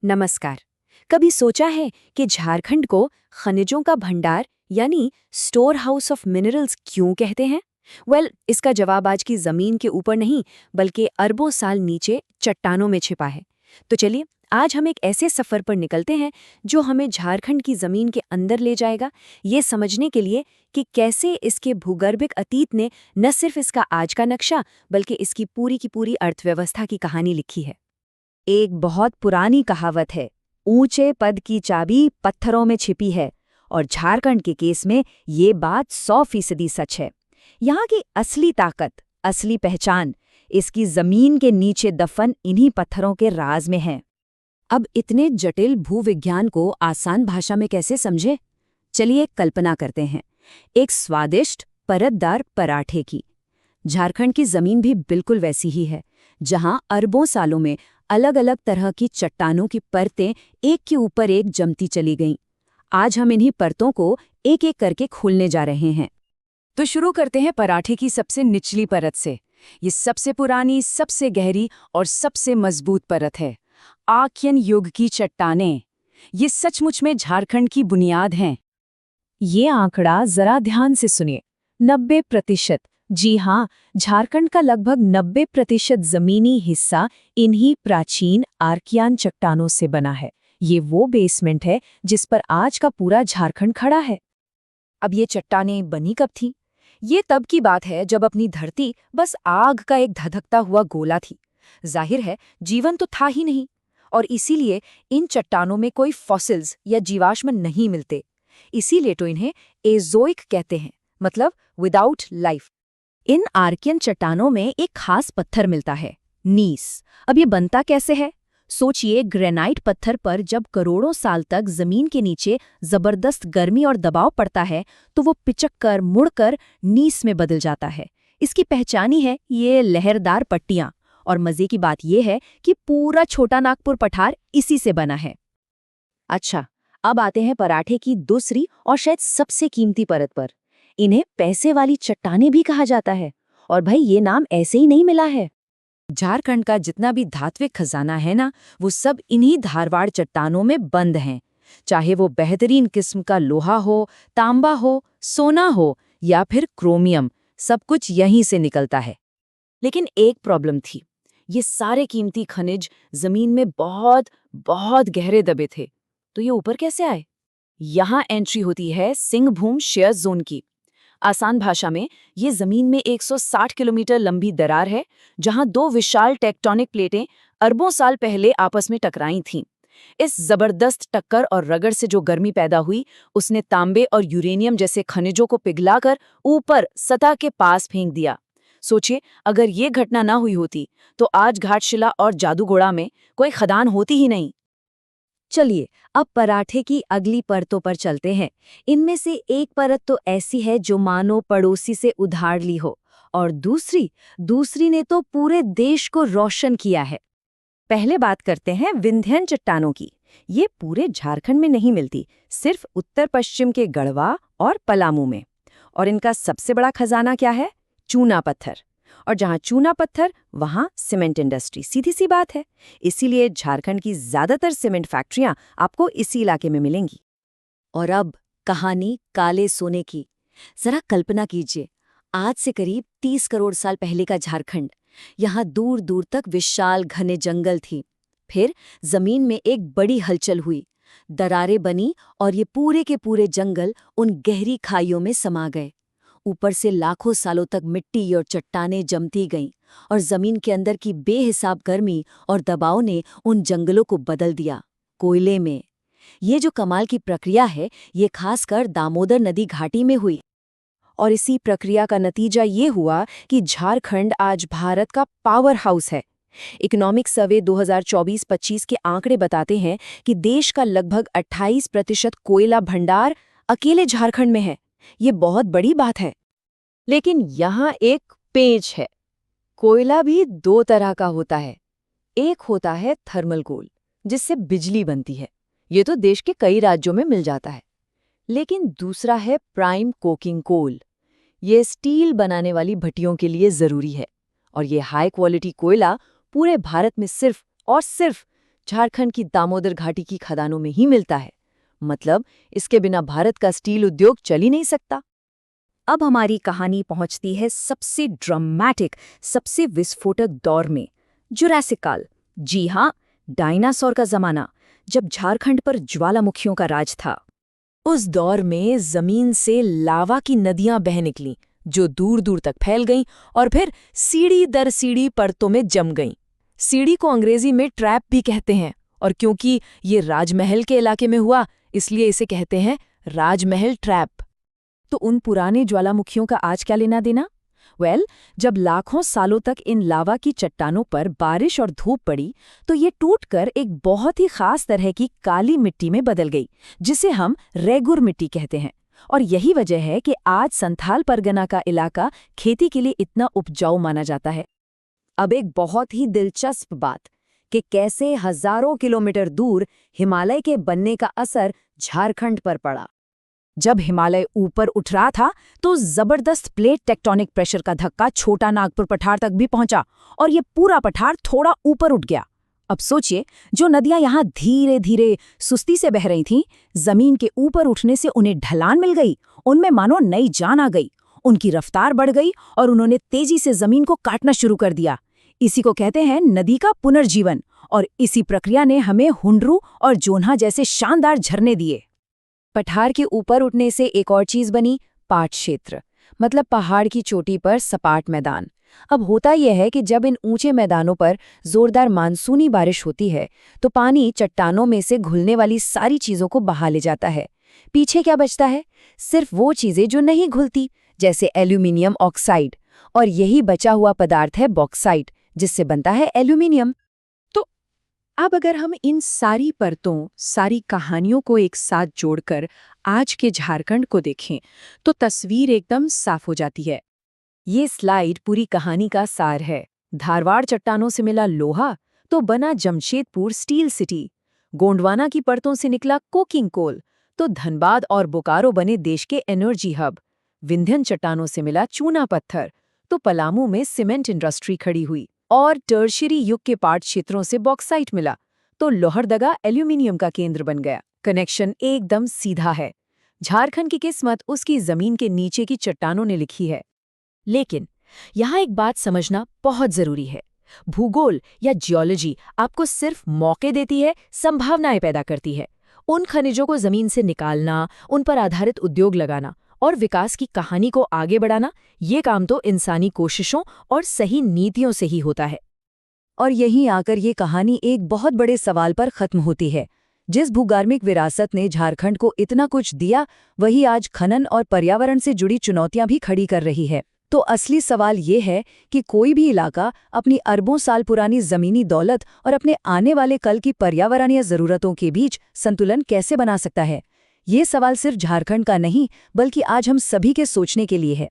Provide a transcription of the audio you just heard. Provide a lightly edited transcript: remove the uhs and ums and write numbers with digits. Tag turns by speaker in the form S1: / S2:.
S1: नमस्कार। कभी सोचा है कि झारखंड को खनिजों का भंडार यानी स्टोर हाउस ऑफ मिनरल्स क्यों कहते हैं? इसका जवाब आज की जमीन के ऊपर नहीं बल्कि अरबों साल नीचे चट्टानों में छिपा है। तो चलिए आज हम एक ऐसे सफर पर निकलते हैं जो हमें झारखंड की जमीन के अंदर ले जाएगा, ये समझने के लिए कि कैसे इसके भूगर्भिक अतीत ने न सिर्फ इसका आज का नक्शा बल्कि इसकी पूरी की पूरी अर्थव्यवस्था की कहानी लिखी है।
S2: एक बहुत पुरानी कहावत है, ऊंचे पद की चाबी पत्थरों में छिपी है, और झारखंड के केस में ये बात 100% सच है। यहाँ की असली ताकत, असली पहचान, इसकी जमीन के नीचे दफन इन्हीं पत्थरों के राज में है। अब इतने जटिल भूविज्ञान को आसान भाषा में कैसे समझे? चलिए कल्पना करते हैं, एक स्वादिष्ट परतदार पराठे की। झारखंड की जमीन भी बिल्कुल वैसी ही है, जहां अरबों सालों में अलग अलग तरह की चट्टानों की परतें एक के ऊपर एक जमती चली गईं। आज हम इन्हीं परतों को एक एक करके खोलने जा रहे हैं।
S1: तो शुरू करते हैं पराठे की सबसे निचली परत से। ये सबसे पुरानी, सबसे गहरी और सबसे मजबूत परत है। आर्कियन युग की चट्टानें, ये सचमुच में झारखंड की बुनियाद हैं।
S2: ये आंकड़ा जरा ध्यान से सुनिए, 90%। जी हाँ, झारखंड का लगभग 90% जमीनी हिस्सा इन्हीं प्राचीन आर्कियन चट्टानों से बना है। ये वो बेसमेंट है जिस पर आज का पूरा झारखंड खड़ा है।
S1: अब ये चट्टानें बनी कब थीं? ये तब की बात है जब अपनी धरती बस आग का एक धधकता हुआ गोला थी। जाहिर है जीवन तो था ही नहीं, और इसीलिए इन चट्टानों में कोई फॉसिल्स या जीवाश्म नहीं मिलते। इसीलिए तो इन्हें एज़ोइक कहते हैं, मतलब विदाउट लाइफ।
S2: इन आर्कियन चट्टानों में एक खास पत्थर मिलता है, नीस। अब ये बनता कैसे है? सोचिए, ग्रेनाइट पत्थर पर जब करोड़ों साल तक जमीन के नीचे जबरदस्त गर्मी और दबाव पड़ता है तो वो पिचक मुड़कर नीस में बदल जाता है। इसकी पहचान ही है ये लहरदार पट्टियां, और मजे की बात यह है कि पूरा छोटा नागपुर पठार इसी से बना है। अच्छा, अब आते हैं पराठे की दूसरी और शायद सबसे कीमती परत पर। इन्हें पैसे वाली चट्टानें भी कहा जाता है, और भाई ये नाम ऐसे ही नहीं मिला है।
S1: झारखंड का जितना भी धात्विक खजाना है ना, वो सब इन्हीं धारवाड़ चट्टानों में बंद हैं। चाहे वो बेहतरीन किस्म का लोहा हो, तांबा हो, सोना हो या फिर क्रोमियम, सब कुछ यहीं से निकलता है। लेकिन एक प्रॉब्लम थी, ये सारे कीमती खनिज जमीन में बहुत बहुत गहरे दबे थे। तो ये ऊपर कैसे आए? यहाँ एंट्री होती है सिंहभूम शेयर जोन की। आसान भाषा में ये जमीन में 160 किलोमीटर लंबी दरार है, जहां दो विशाल टेक्टोनिक प्लेटें अरबों साल पहले आपस में टकराई थीं। इस जबरदस्त टक्कर और रगड़ से जो गर्मी पैदा हुई, उसने तांबे और यूरेनियम जैसे खनिजों को पिघलाकर ऊपर सतह के पास फेंक दिया। सोचिए, अगर ये घटना ना हुई होती तो आज घाटशिला और जादूगोड़ा में कोई खदान होती ही नहीं।
S2: चलिए अब पराठे की अगली परतों पर चलते हैं। इनमें से एक परत तो ऐसी है जो मानो पड़ोसी से उधार ली हो, और दूसरी ने तो पूरे देश को रोशन किया है। पहले बात करते हैं विंध्यन चट्टानों की। ये पूरे झारखंड में नहीं मिलती, सिर्फ उत्तर पश्चिम के गढ़वा और पलामू में। और इनका सबसे बड़ा खजाना क्या है? चूना पत्थर। और जहां चूना पत्थर वहां सीमेंट इंडस्ट्री, सीधी सी बात है। इसीलिए झारखंड की ज्यादातर सीमेंट फैक्ट्रियां आपको इसी इलाके में मिलेंगी। और अब कहानी काले सोने की। जरा कल्पना कीजिए, आज से करीब 30 करोड़ साल पहले का झारखंड। यहाँ दूर दूर तक विशाल घने जंगल थी। फिर जमीन में एक बड़ी हलचल हुई, दरारें बनी और ये पूरे के पूरे जंगल उन गहरी खाइयों में समा गए। ऊपर से लाखों सालों तक मिट्टी और चट्टानें जमती गईं, और जमीन के अंदर की बेहिसाब गर्मी और दबाव ने उन जंगलों को बदल दिया कोयले में। ये जो कमाल की प्रक्रिया है, ये खासकर दामोदर नदी घाटी में हुई। और इसी प्रक्रिया का नतीजा ये हुआ कि झारखंड आज भारत का पावर हाउस है। इकोनॉमिक सर्वे 2024-25 के आंकड़े बताते हैं कि देश का लगभग 28% कोयला भंडार अकेले झारखंड में है। ये बहुत बड़ी बात है। लेकिन यहाँ एक पेंच है। कोयला भी दो तरह का होता है। एक होता है थर्मल कोल, जिससे बिजली बनती है। ये तो देश के कई राज्यों में मिल जाता है। लेकिन दूसरा है प्राइम कोकिंग कोल। ये स्टील बनाने वाली भट्टियों के लिए जरूरी है। और ये हाई क्वालिटी कोयला पूरे भारत में सिर्फ और सिर्फ
S1: झारखंड की दामोदर घाटी की खदानों में ही मिलता है। मतलब इसके बिना भारत का स्टील उद्योग चल ही नहीं सकता।
S2: अब हमारी कहानी पहुंचती है सबसे ड्रामेटिक, सबसे विस्फोटक दौर में, जुरासिक काल। जी हाँ, डायनासोर का जमाना, जब झारखंड पर ज्वालामुखियों का राज था।
S1: उस दौर में जमीन से लावा की नदियां बह निकलीं, जो दूर दूर तक फैल गईं और फिर सीढ़ी दर सीढ़ी परतों में जम गईं। सीढ़ी को अंग्रेजी में ट्रैप भी कहते हैं, और क्योंकि ये राजमहल के इलाके में हुआ, इसलिए इसे कहते हैं राजमहल ट्रैप। तो उन पुराने ज्वालामुखियों का आज क्या लेना देना? जब लाखों सालों तक इन लावा की चट्टानों पर बारिश और धूप पड़ी, तो ये टूटकर एक बहुत ही खास तरह की काली मिट्टी में बदल गई, जिसे हम रेगुर मिट्टी कहते हैं। और यही वजह है कि आज संथाल परगना का इलाका खेती के लिए इतना उपजाऊ माना जाता है।
S2: अब एक बहुत ही दिलचस्प बात कि कैसे हजारों किलोमीटर दूर हिमालय के बनने का असर झारखंड पर पड़ा।
S1: जब हिमालय ऊपर उठ रहा था, तो जबरदस्त प्लेट टेक्टोनिक प्रेशर का धक्का छोटा नागपुर पठार तक भी पहुंचा, और ये पूरा पठार थोड़ा ऊपर उठ गया। अब सोचिए, जो नदियां यहाँ धीरे धीरे सुस्ती से बह रही थीं, जमीन के ऊपर उठने से उन्हें ढलान मिल गई, उनमें मानो नई जान आ गई, उनकी रफ्तार बढ़ गई और उन्होंने तेजी से जमीन को काटना शुरू कर दिया। इसी को कहते हैं नदी का पुनर्जीवन, और इसी प्रक्रिया ने हमें हुंडरू और जोन्हा जैसे शानदार झरने दिए।
S2: पठार के ऊपर उठने से एक और चीज बनी, पाट क्षेत्र, मतलब पहाड़ की चोटी पर सपाट मैदान। अब होता यह है कि जब इन ऊंचे मैदानों पर जोरदार मानसूनी बारिश होती है, तो पानी चट्टानों में से घुलने वाली सारी चीजों को बहा ले जाता है। पीछे क्या बचता है? सिर्फ वो चीजें जो नहीं घुलती, जैसे एल्यूमिनियम ऑक्साइड, और यही बचा हुआ पदार्थ है बॉक्साइट, जिससे बनता है एल्यूमिनियम।
S1: अब अगर हम इन सारी परतों, सारी कहानियों को एक साथ जोड़कर आज के झारखंड को देखें, तो तस्वीर एकदम साफ हो जाती है। ये स्लाइड पूरी कहानी का सार है। धारवाड़ चट्टानों से मिला लोहा तो बना जमशेदपुर स्टील सिटी, गोंडवाना की परतों से निकला कोकिंग कोल तो धनबाद और बोकारो बने देश के एनर्जी हब, विंध्यन चट्टानों से मिला चूना पत्थर तो पलामू में सीमेंट इंडस्ट्री खड़ी हुई, और टर्शियरी युग के पाट क्षेत्रों से बॉक्साइट मिला तो लोहरदगा एल्यूमिनियम का केंद्र बन गया। कनेक्शन एकदम सीधा है। झारखंड की किस्मत उसकी जमीन के नीचे की चट्टानों ने लिखी है। लेकिन यहाँ एक बात समझना बहुत जरूरी है। भूगोल या जियोलॉजी आपको सिर्फ मौके देती है, संभावनाएं पैदा करती है। उन खनिजों को जमीन से निकालना, उन पर आधारित उद्योग लगाना और विकास की कहानी को आगे बढ़ाना, ये काम तो इंसानी कोशिशों और सही नीतियों से ही होता है।
S2: और यहीं आकर ये कहानी एक बहुत बड़े सवाल पर खत्म होती है। जिस भूगार्मिक विरासत ने झारखंड को इतना कुछ दिया, वही आज खनन और पर्यावरण से जुड़ी चुनौतियां भी खड़ी कर रही है। तो असली सवाल ये है कि कोई भी इलाका अपनी अरबों साल पुरानी जमीनी दौलत और अपने आने वाले कल की पर्यावरणीय जरूरतों के बीच संतुलन कैसे बना सकता है? ये सवाल सिर्फ झारखंड का नहीं, बल्कि आज हम सभी के सोचने के लिए है।